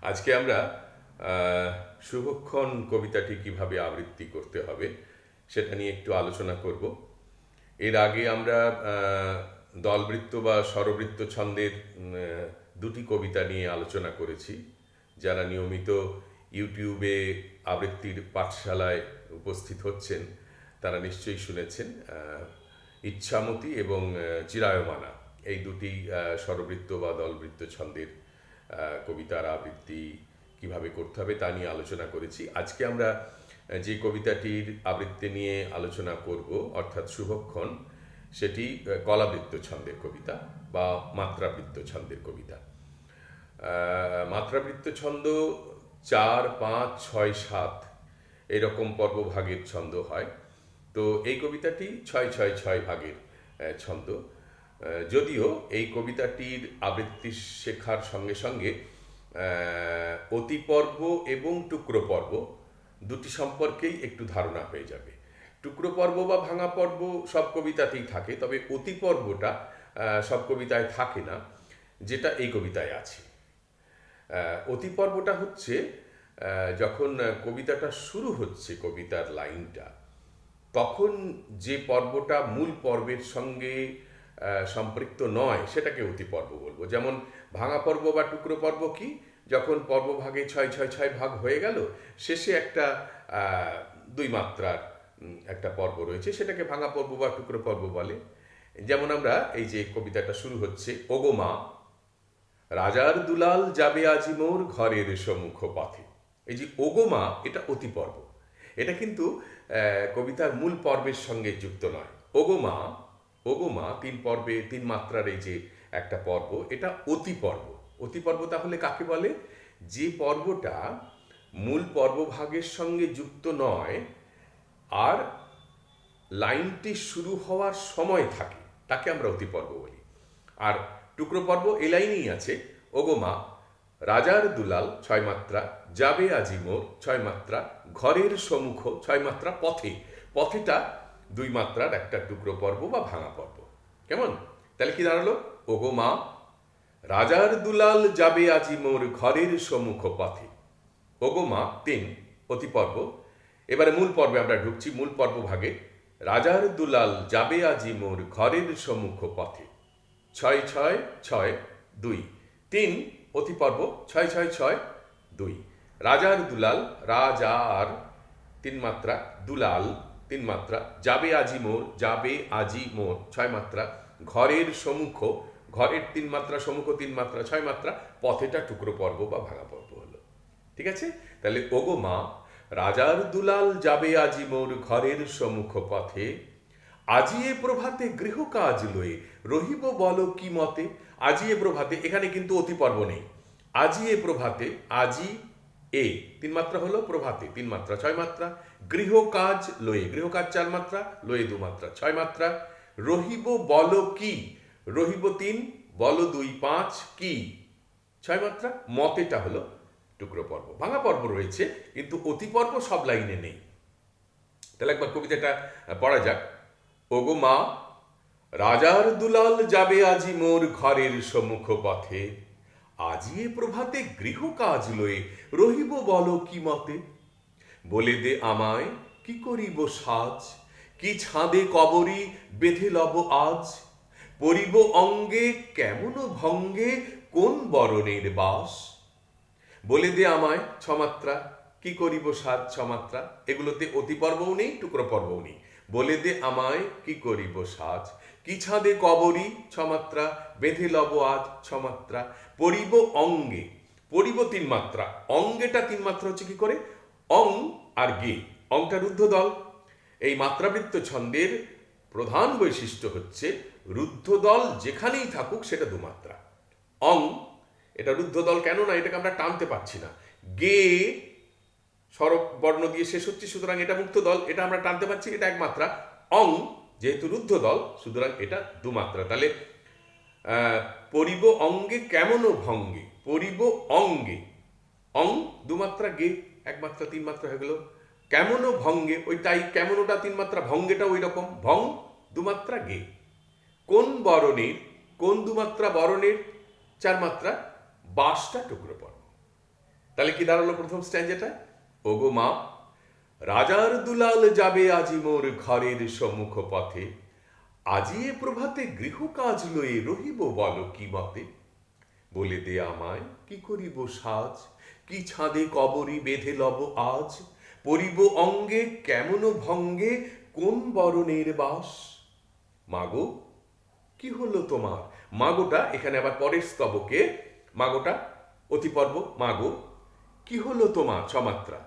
আজকে আমরা শুভক্ষণ কবিতাটি কিভাবে আবৃত্তি করতে হবে সেটা নিয়ে একটু আলোচনা করব। এর আগে আমরা দলবৃত্ত বা স্বরবৃত্ত ছন্দের দুটি কবিতা নিয়ে আলোচনা করেছি। যারা নিয়মিত ইউটিউবে আবৃত্তির পাঠশালায় উপস্থিত হচ্ছেন তারা নিশ্চয়ই শুনেছেন। ইচ্ছামতি এবং চিরায়মানা এই দুটি স্বরবৃত্ত বা দলবৃত্ত ছন্দের কবিতার আবৃত্তি কিভাবে করতে হবে তা নিয়ে আলোচনা করেছি। আজকে আমরা যে কবিতাটির আবৃত্তি নিয়ে আলোচনা করব অর্থাৎ শুভক্ষণ, সেটি কলাবৃত্ত ছন্দের কবিতা বা মাত্রাবৃত্ত ছন্দের কবিতা। মাত্রাবৃত্ত ছন্দ 4, 5, 6, 7 এরকম পর্বভাগের ছন্দ হয়। তো এই কবিতাটি 6-6-6 ভাগের ছন্দ। যদিও এই কবিতাটির আবৃত্তি শেখার সঙ্গে সঙ্গে অতিপর্ব এবং টুকরো পর্ব দুটি সম্পর্কেই একটু ধারণা হয়ে যাবে। টুকরো পর্ব বা ভাঙা পর্ব সব কবিতাতেই থাকে, তবে অতিপর্বটা সব কবিতায় থাকে না, যেটা এই কবিতায় আছে। অতিপর্বটা হচ্ছে যখন কবিতাটা শুরু হচ্ছে, কবিতার লাইনটা, তখন যে পর্বটা মূল পর্বের সঙ্গে সম্পৃক্ত নয় সেটাকে অতিপর্ব বলবো। যেমন ভাঙা পর্ব বা টুকরো পর্ব কি, যখন পর্বভাগে 6-6-6 ভাগ হয়ে গেল, শেষে একটা 2 মাত্রার একটা পর্ব রয়েছে, সেটাকে ভাঙা পর্ব বা টুকরো পর্ব বলে। যেমন আমরা এই যে কবিতাটা শুরু হচ্ছে, ওগো মা রাজার দুলাল যাবে আজি মোর ঘরের সম্মুখ পথে। এই যে ওগো মা, এটা অতিপর্ব, এটা কিন্তু কবিতার মূল পর্বের সঙ্গে যুক্ত নয়। ওগো মা, ওগো মা 3 পর্বে 3 মাত্রার এই যে একটা পর্ব, এটা অতিপর্ব। অতিপর্ব তাহলে কাকে বলে? যে পর্বটা মূল পর্বভাগের সঙ্গে যুক্ত নয় আর লাইনটি শুরু হওয়ার সময় থাকে, তাকে আমরা অতিপর্ব বলি। আর টুকরো পর্ব এই লাইনেই আছে, ওগো মা রাজার দুলাল 6 মাত্রা, যাবে আজি মোর 6 মাত্রা, ঘরের সম্মুখ 6 মাত্রা, পথে। পথেটা 2 মাত্রার একটা টুকরো পর্ব বা ভাঙা পর্ব। কেমন? তাহলে কি দাঁড়ালো? ওগো মা রাজার দুলাল যাবে আজি মোর ঘরের সম্মুখ পথে। ওগো মা 3 অতিপর্ব। এবারে মূল পর্বে আমরা ঢুকছি, মূল পর্ব ভাগে। রাজার দুলাল যাবে আজি মোর ঘরের সম্মুখ পথে। 6-6-6-2 3 অতিপর্ব, 6-6-6-2। রাজার দুলাল, রাজার 3 মাত্রা, দুলাল 3 মাত্রা, যাবে আজি মোর, যাবে আজি মোর 6 মাত্রা, ঘরের সম্মুখ, ঘরের 3 মাত্রা, সম্মুখ 3 মাত্রা, 6 মাত্রা, পথেটা টুকরো পর্ব বা ভাঙা পর্ব হলো। ঠিক আছে? তাহলে ওগো মা রাজার দুলাল যাবে আজি মোর ঘরের সম্মুখ পথে, আজিয়ে প্রভাতে গৃহ কাজ লয়ে রহিব বলো কি মতে। আজিয়ে প্রভাতে, এখানে কিন্তু অতিপর্ব নেই। আজিয়ে প্রভাতে, আজি এ 3 মাত্রা হলো, প্রভাতে 3 মাত্রা 6 মাত্রা, গৃহ কাজ লয়ে, গৃহ কাজ 4 মাত্রা, লয়ে 2 মাত্রা 6 মাত্রা, রহিব বলো কি, রহিব 3, বলো 2, 5, কি 6 মাত্রা, মতেটা হলো টুকরো পর্ব। ভাঙা পর্ব রয়েছে কিন্তু অতিপর্ব সব লাইনে নেই। তাহলে একবার কবিতাটা পড়া যাক। ওগো মা রাজার দুলাল যাবে আজি মোর ঘরের সম্মুখ পথে, আজিয়ে প্রভাতে গৃহ কাজ লয়ে রহিব বলো কি মতে। বলে দে আমায় কি করিব সাজ, কি ছাদে কবরী বেঁধে লব আজ। পরিব অঙ্গে কেমন ভঙ্গে কোন বরণের বাস। বলে দে আমায় 6 মাত্রা, কি করিব সাজ 6 মাত্রা, এগুলোতে অতিপর্বও নেই, টুকরো পর্বও নেই। বলে দে আমায় কি করিব সাজ, কি ছাদে কবরী 6 মাত্রা, বেঁধে লব আজ 6 মাত্রা, পরিব অঙ্গে, পরিব 3 মাত্রা, অঙ্গেটা 3 মাত্রা হচ্ছে কি করে? অং আর গে, অংটা রুদ্ধদল। এই মাত্রাবৃত্ত ছন্দের প্রধান বৈশিষ্ট্য হচ্ছে রুদ্ধদল যেখানেই থাকুক সেটা 2 মাত্রা। অং, এটা রুদ্ধদল কেন না, এটাকে আমরা টানতে পারছি না। গে স্বরক বর্ণ দিয়ে শেষ হচ্ছে, সুতরাং এটা মুক্ত দল, এটা আমরা টানতে পারছি, এটা 1 মাত্রা। অং যেহেতু রুদ্ধ দল, সুতরাং এটা 2 মাত্রা। তাহলে পরিব অঙ্গে কেমন ভঙ্গে, পরিব অঙ্গে, অং 2 মাত্রা, গে 1 মাত্রা, 3 মাত্রা হয়ে গেল। কেমন ভঙ্গে, ওইটাই, কেমনটা 3 মাত্রা, ভঙ্গেটা ওই রকম, ভং 2 মাত্রা, গে। কোন বরণের, কোন 2 মাত্রা বরণের 4 মাত্রা, বাসটা টুকরো পর্ব। তাহলে কি দাঁড়ালো প্রথম স্ট্যান্জাটা? ওগো মা, রাজার দুলাল যাবে আজি মোর ঘরের সম্মুখ পথে, আজি এ প্রভাতে গৃহ কাজ লয়ে রহিব বল কি মতে। বলে দে আমায় কি করিব সাজ, কি ছাদে কবরী বেঁধে লব আজ, পরিব অঙ্গে কেমন ভঙ্গে কোন বরণের বাস। মাগো কি হলো তোমার? মাগোটা এখানে আবার পরের স্তবকে, মাগোটা অতিপর্ব, মাগো কি হলো তোমার, ছমাত্রা।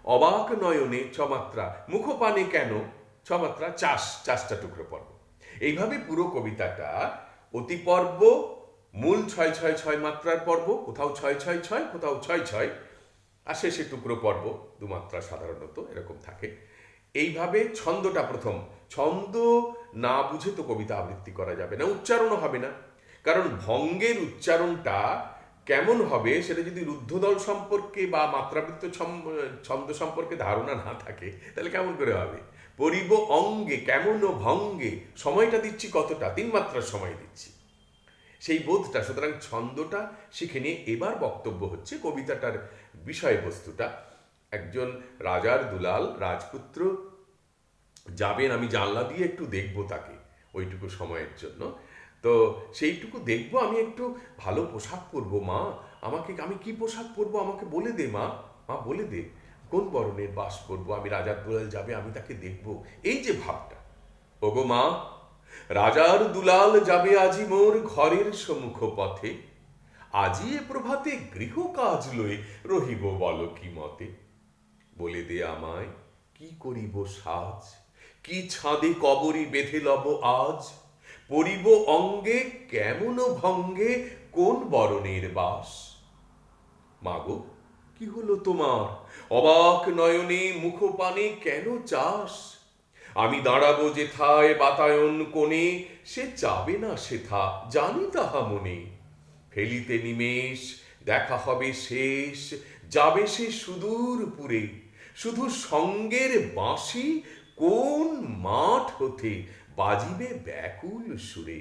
অবাক নয়নে ছমাত্রা, মুখপানে কেন ছমাত্রা, চাষটা টুকরো পর্ব। এইভাবে পুরো কবিতাটা অতিপর্ব, মূল ৬৬৬ মাত্রার পর্ব, কোথাও ৬৬৬, কোথাও ৬৬, আর শেষে টুকরো পর্ব ২ মাত্রা সাধারণত এরকম থাকে। এইভাবে ছন্দটা প্রথম, ছন্দ না বুঝে তো কবিতা আবৃত্তি করা যাবে না, উচ্চারণও হবে না। কারণ ভঙ্গের উচ্চারণটা কেমন হবে সেটা যদি রুদ্ধদল সম্পর্কে বা মাত্রাবৃত্ত ছন্দ সম্পর্কে ধারণা না থাকে তাহলে কেমন করে হবে? পরিব অঙ্গে কেমন ভঙ্গে, সময়টা দিচ্ছি কতটা, ৩ মাত্রার সময় দিচ্ছি, সেই বোধটা। সুতরাং ছন্দটা শিখে নিয়ে এবার বক্তব্য হচ্ছে কবিতাটার বিষয়বস্তুটা। একজন রাজার দুলাল, রাজপুত্র যাবেন, আমি জানলা দিয়ে একটু দেখবো তাকে ওইটুকু সময়ের জন্য। তো সেইটুকু দেখবো, আমি একটু ভালো পোশাক পরবো মা, আমি কি পোশাক পরবো আমাকে বলে দে মা, মা বলে দে কোন বরণের বাস পরবো, আমি রাজার দুলাল যাবে আমি তাকে দেখবো, এই যে ভাবটা। ওগো মা, রাজার দুলাল যাবে আজি মোর ঘরের সম্মুখ পথে, আজি এ প্রভাতে গৃহ কাজ লয়ে রহিব বল কি মতে। বলে দে আমায় কি করিব সাজ, কি ছাদে কবরী বেঁধে লব আজ, পরিব অঙ্গে কেমন ভঙ্গে কোন বরণের বাস। মাগো কি হলো তোমার? অবাক নয়নে মুখপানে কেন চাস, আমি দাঁড়াবো যেথায় বাতায়ন কোণে, সে যাবে না সেথা জানি তাহা মনে। ফেলিতে নিমেষ দেখা হবে শেষ, যাবে সে সুদূর পুরে, শুধু সঙ্গের বাঁশি কোন মাঠ হতে বাজিবে ব্যাকুল সুরে।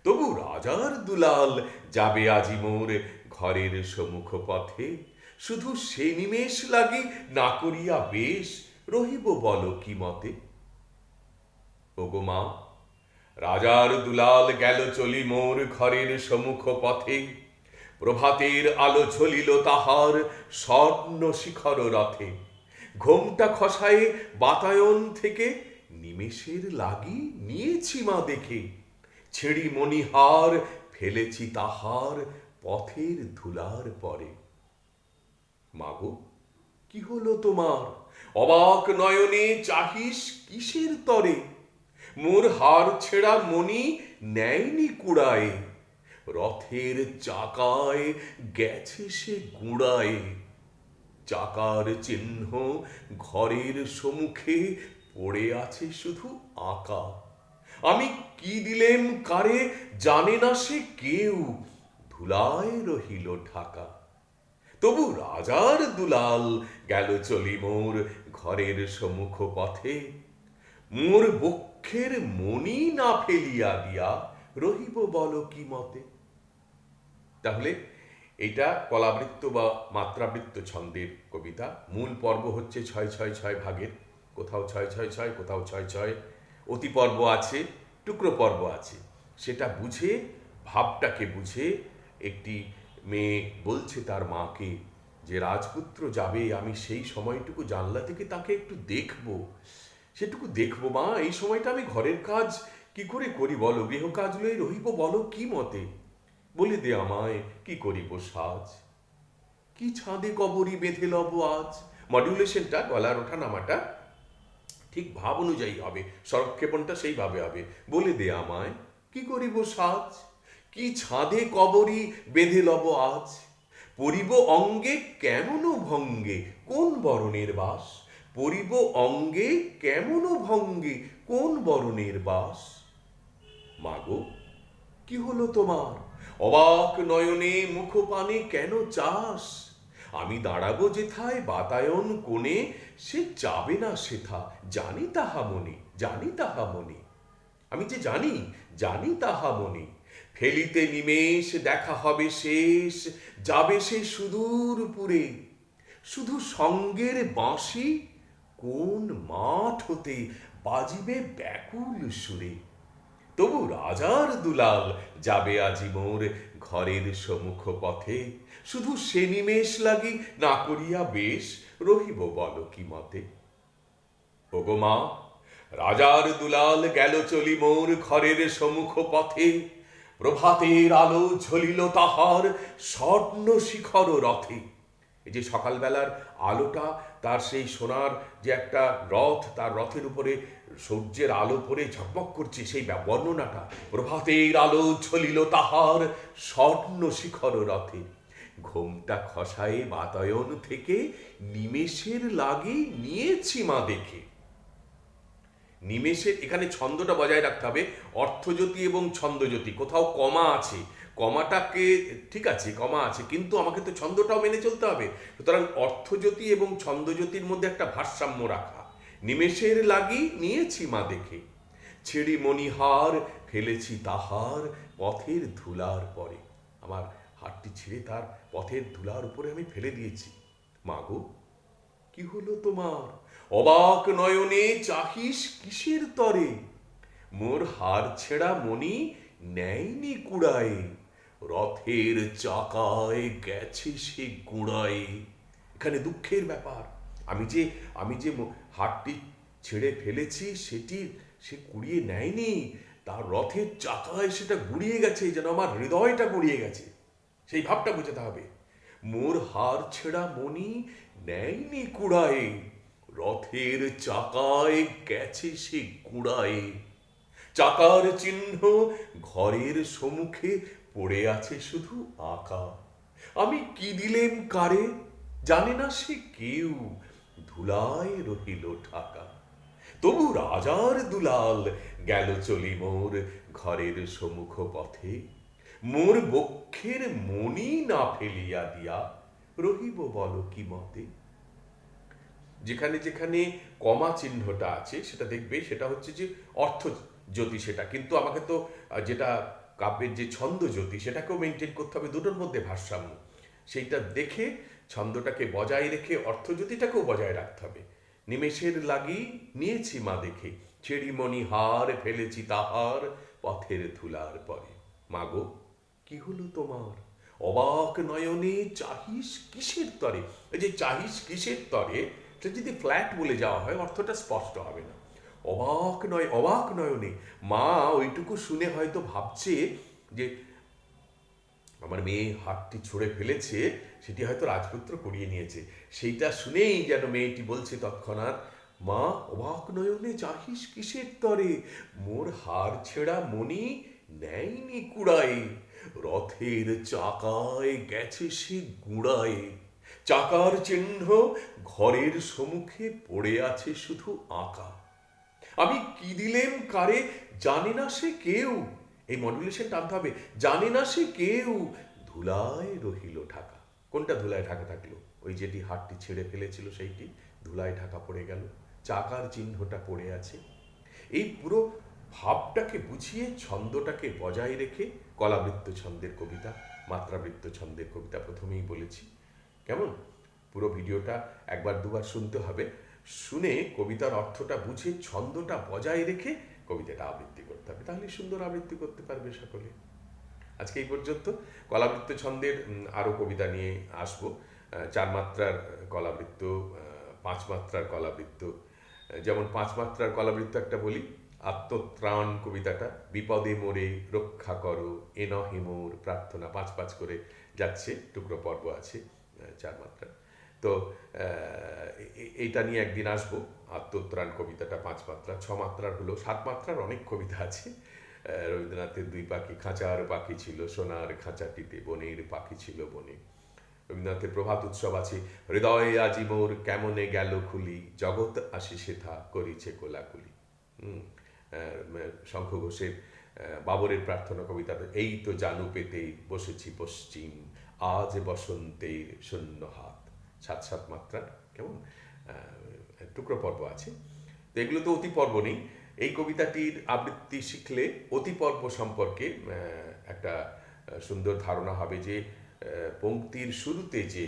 তবু রাজার দুলাল যাবে আজি মোর ঘরের সম্মুখ পথে, শুধু সে নিমেষ লাগি না করিয়া বেশ রহিব বল কি মতে। ওগো মা, রাজার দুলাল গেল চলি মোর ঘরের সম্মুখ পথে, প্রভাতের আলো ঝলিল তাহার স্বর্ণ শিখর রথে, ঘোমটা খসায়ে বাতায়ন থেকে নিমেষের লাগি নিয়েছি মা দেখে, ছেড়ি মণিহার ফেলেছি তাহার পথের ধুলার পরে। মাগো কি হলো তোমার? অবাক নয়নে চাহিস কিসের তরে, মোর হার ছেঁড়া মণি নেয়নি কুড়ায়, রথের চাকায় গেছে সে গুড়ায়, চাকার চিহ্ন ঘরের সম্মুখে পড়ে আছে শুধু আঁকা, আমি কি দিলেম কারে জানে না সে কেউ, ধুলায় রহিল ঢাকা। তবু রাজার দুলাল গেল চলি মোর ঘরের সম্মুখ পথে, মোর বক্ষের মণি না ফেলিয়া দিয়া রহিব বল কি মতে। তাহলে এটা কলাবৃত্ত বা মাত্রাবৃত্ত ছন্দের কবিতা। মূল পর্ব হচ্ছে ৬৬৬ ভাগের, কোথাও ৬৬৬, কোথাও ৬৬, অতিপর্ব আছে, টুকরো পর্ব আছে। সেটা বুঝে, ভাবটাকে বুঝে একটি মেয়ে বলছে তার মাকে যে রাজপুত্র যাবে, আমি সেই সময়টুকু জানলা থেকে তাকে একটু দেখবো, সেটুকু দেখবো মা, এই সময়টা আমি ঘরের কাজ কি করে করি বলো, গৃহ কাজ লয়ে রহিব বলো কি মতে। বলে দে আমায় কি করিব সাজ, কি ছাদে কবরী বেঁধে লব আজ। মডুলেশনটা, গলার ওঠা নামাটা ঠিক ভাব অনুযায়ী হবে, স্বরক্ষেপণটা সেইভাবে হবে। বলে দে আমায় কি করিব সাজ, কি ছাদে কবরী বেঁধে লব আজ, পরিব অঙ্গে কেমন ভঙ্গে কোন বরণের বাস। পরিব অঙ্গে কেমন ভঙ্গে কোন বরণের বাস। মাগো কি হলো তোমার? অবাক নয়নে মুখপানে কেন চাস, আমি দাঁড়াবো যেথায় বাতায়ন কোণে, সে যাবে না সেথা জানি তাহা মনে, জানি তাহা মনে। আমি যে জানি, জানি তাহা মনে। ফেলিতে নিমেষ দেখা হবে শেষ, যাবে সে সুদূর পুরে, শুধু সঙ্গের বাঁশি কোন মাঠ হতে বাজিবে ব্যাকুল সুরে। তবু রাজার দুলাল যাবে আজি মোর ঘরের সম্মুখ পথে, শুধু সে নিমেষ লাগি না করিয়া বেশ রহিব বল কি মতে। ওগো মা, রাজার দুলাল গেল চলি মোর ঘরের সম্মুখ পথে, প্রভাতের আলো ঝলিল তাহার স্বর্ণ শিখর রথে। এই যে সকালবেলার আলোটা, তার সেই সোনার যে একটা রথ, তার রথের উপরে সূর্যের আলো পড়ে ঝকমক করছে, সেই বর্ণনাটা, প্রভাতের আলো ঝলিল তাহার স্বর্ণ শিখর রথে। ঘোমটা খসায়ে বাতায়ন থেকে নিমেষের লাগি নিয়েছি মা দেখে। নিমেষের, এখানে ছন্দটা বজায় রাখতে হবে, অর্থজ্যোতি এবং ছন্দজ্যোতি, কোথাও কমা আছে, কমাটাকে ঠিক আছে, কমা আছে, কিন্তু আমাকে তো ছন্দটাও মেনে চলতে হবে। সুতরাং অর্থজ্যোতি এবং ছন্দজ্যোতির মধ্যে একটা ভারসাম্য রাখা। নিমেষের লাগি নিয়েছি মা দেখে, ছেড়ি মণিহার ফেলেছি তাহার পথের ধুলার পরে। আমার হারটি ছিঁড়ে তার পথের ধুলার উপরে আমি ফেলে দিয়েছি। মাগো, কি হলো তোমার? অবাক নয়নে চাহিস কিসের তরে? মোর হার ছেঁড়া মণি নেয়নি কুড়ায়, রথের চাকায় গেছে সে গুড়ায়। এখানে দুঃখের ব্যাপার। আমি যে হারটি ছেড়ে ফেলেছি সেটি সে কুড়িয়ে নেয়নি, তার রথের চাকায় সেটা গুড়িয়ে গেছে, যেন আমার হৃদয়টা গুড়িয়ে গেছে। সেই ভাবটা বুঝতে হবে। মোর হার ছেঁড়া মণি নেয়নি কুড়ায়, রথের চাকায় গেছে সে গুড়ায়। চাকার চিহ্ন ঘরের সম্মুখে পড়ে আছে শুধু আঁকা। আমি কি দিলেম কারে জানে না সে কেউ, ধুলায় রহিল ঢাকা। তবু রাজার দুলাল গেল চলি মোর ঘরের সম্মুখ পথে, মোর বক্ষের মণি না ফেলিয়া দিয়া রহিব বল কি মতে। যেখানে যেখানে কমা চিহ্নটা আছে সেটা দেখবে, সেটা হচ্ছে যে অর্থ জ্যোতি সেটা, কিন্তু আমাকে তো যেটা কাব্যের যে ছন্দ জ্যোতি সেটাকেও মেনটেন করতে হবে, দুটোর মধ্যে ভারসাম্য। সেইটা দেখে ছন্দটাকে বজায় রেখে অর্থজ্যোতিটাকেও বজায় রাখতে হবে। নিমেষের লাগি নিয়েছি মা দেখে, ছেড়িমণি হার ফেলেছি তাহার পথের ধুলার পরে। মাগো, কি হলো তোমার? অবাক নয়নে চাহিস কিসের তরে। এই যে চাহিস কিসের তরে, এটা যদি ফ্ল্যাট বলে যাওয়া হয় অর্থটা স্পষ্ট হবে না। অবাক নয়নে, মা ওইটুকু শুনে হয়তো ভাবছে যে আমার মেয়ে হাতটি ছুঁড়ে ফেলেছে, সেটি হয়তো রাজপুত্র করিয়ে নিয়েছে। সেইটা শুনেই যেন মেয়েটি বলছে তৎক্ষণাৎ, মা অবাক নয়নে চাহিস কিসের তরে, মোর হার ছেঁড়া মণি নেয়নি কুড়ায়, রথের চাকায় গেছে সে গুড়ায়। চাকার চিহ্ন ঘরের সম্মুখে পড়ে আছে শুধু আঁকা। আমি কি দিলেম কারে জানে না সে কেউ। এই মডুলেশন টানতে হবে, জানে না সে কেউ, ধুলায় রহিল ঢাকা। কোনটা ধুলায় ঢাকা থাকলো? ওই যেটি হাতটি ছেড়ে ফেলেছিল সেইটি ধুলায় ঢাকা পড়ে গেল, চাকার চিহ্নটা পড়ে আছে। এই পুরো ভাবটাকে বুঝিয়ে ছন্দটাকে বজায় রেখে, কলাবৃত্ত ছন্দের কবিতা, মাত্রাবৃত্ত ছন্দের কবিতা প্রথমেই বলেছি। কেমন? পুরো ভিডিওটা একবার দুবার শুনতে হবে, শুনে কবিতার অর্থটা বুঝে ছন্দটা বজায় রেখে কবিতাটা আবৃত্তি করতে হবে, তাহলে সুন্দর আবৃত্তি করতে পারবে সকলে। আজকে এই পর্যন্ত। কলাবৃত্ত ছন্দের আরও কবিতা নিয়ে আসবো। 4 মাত্রার কলাবৃত্ত, 5 মাত্রার কলাবৃত্ত। যেমন 5 মাত্রার কলাবৃত্ত একটা বলি, আত্মত্রাণ কবিতাটা, বিপদে মোরে রক্ষা করো এ নহে মোর প্রার্থনা, 5-5 করে যাচ্ছে, টুকরো পর্ব আছে 4 মাত্রা। তো এইটা নিয়ে একদিন আসবো, আত্মত্রাণ কবিতাটা 5 মাত্রা। 6 মাত্রার হলো, 7 মাত্রার অনেক কবিতা আছে। রবীন্দ্রনাথের 2 পাখি, খাঁচার পাখি ছিল সোনার খাঁচাটিতে, বনের পাখি ছিল বনে। রবীন্দ্রনাথের প্রভাত উৎসব আছে, হৃদয়ে আজি মোর কেমনে গেল খুলি, জগৎ আসি সেথা করিছে কোলাকুলি। শঙ্খ ঘোষের বাবরের প্রার্থনা কবিতাটা, এই তো জানু পেতে বসেছি পশ্চিম, আজ বসন্তের শূন্য হাত। 7-7 মাত্রা। কেমন? টুকরো পর্ব আছে। তো এগুলো তো অতি পর্ব নেই। এই কবিতাটির আবৃত্তি শিখলে অতি পর্ব সম্পর্কে একটা সুন্দর ধারণা হবে যে পংক্তির শুরুতে যে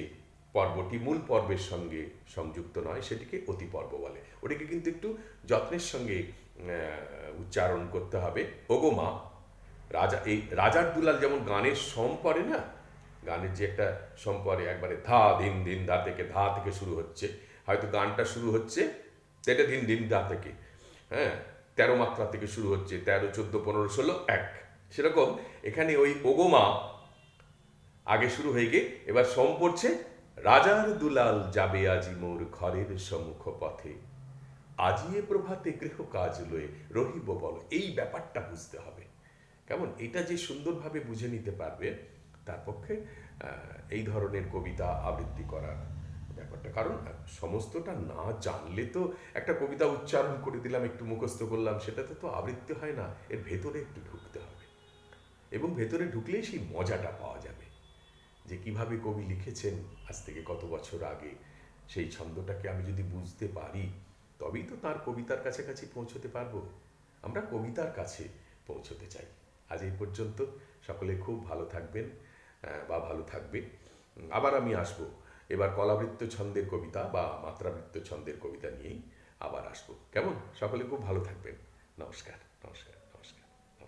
পর্বটি মূল পর্বের সঙ্গে সংযুক্ত নয় সেটিকে অতি পর্ব বলে। ওটিকে কিন্তু একটু যত্নের সঙ্গে উচ্চারণ করতে হবে। ওগো মা, রাজা, এই রাজার দুলাল যেমন গানের সম পড়ে না, গানের যে একটা সম পড়ে, একবারে ধা দিন দিন ধা থেকে, ধা থেকে শুরু হচ্ছে, হয়তো গানটা শুরু হচ্ছে এটা দিন দিন ধা থেকে, হ্যাঁ, 13 মাত্রা থেকে শুরু হচ্ছে, 13, 14, 15, 16, 1, সেরকম এখানে ওই ওগোমা আগে শুরু হয়ে গিয়ে এবার সম পড়ছে, রাজার দুলাল যাবে আজি মোর ঘরের সম্মুখ পথে, আজিয়ে প্রভাতে গৃহ কাজ লয়ে রহিব বল। এই ব্যাপারটা বুঝতে হবে কেমন, এটা যে সুন্দরভাবে বুঝে নিতে পারবে তার পক্ষে এই ধরনের কবিতা আবৃত্তি করার ব্যাপারটা, কারণ সমস্তটা না জানলে তো একটা কবিতা উচ্চারণ করে দিলাম, একটু মুখস্থ করলাম, সেটাতে তো আবৃত্তি হয় না। এর ভেতরে একটু ঢুকতে হবে, এবং ভেতরে ঢুকলেই সেই মজাটা পাওয়া যাবে যে কিভাবে কবি লিখেছেন আজ থেকে কত বছর আগে। সেই ছন্দটাকে আমি যদি বুঝতে পারি তবেই তো তার কবিতার কাছাকাছি পৌঁছতে পারবো। আমরা কবিতার কাছে পৌঁছতে চাই। আজ এই পর্যন্ত, সকলে খুব ভালো থাকবেন বা ভালো থাকবে। আবার আমি আসব, এবার কলাবৃত্ত ছন্দের কবিতা বা মাত্রাবৃত্ত ছন্দের কবিতা নিয়েই আবার আসব। কেমন, সকলে খুব ভালো থাকবেন। নমস্কার, নমস্কার।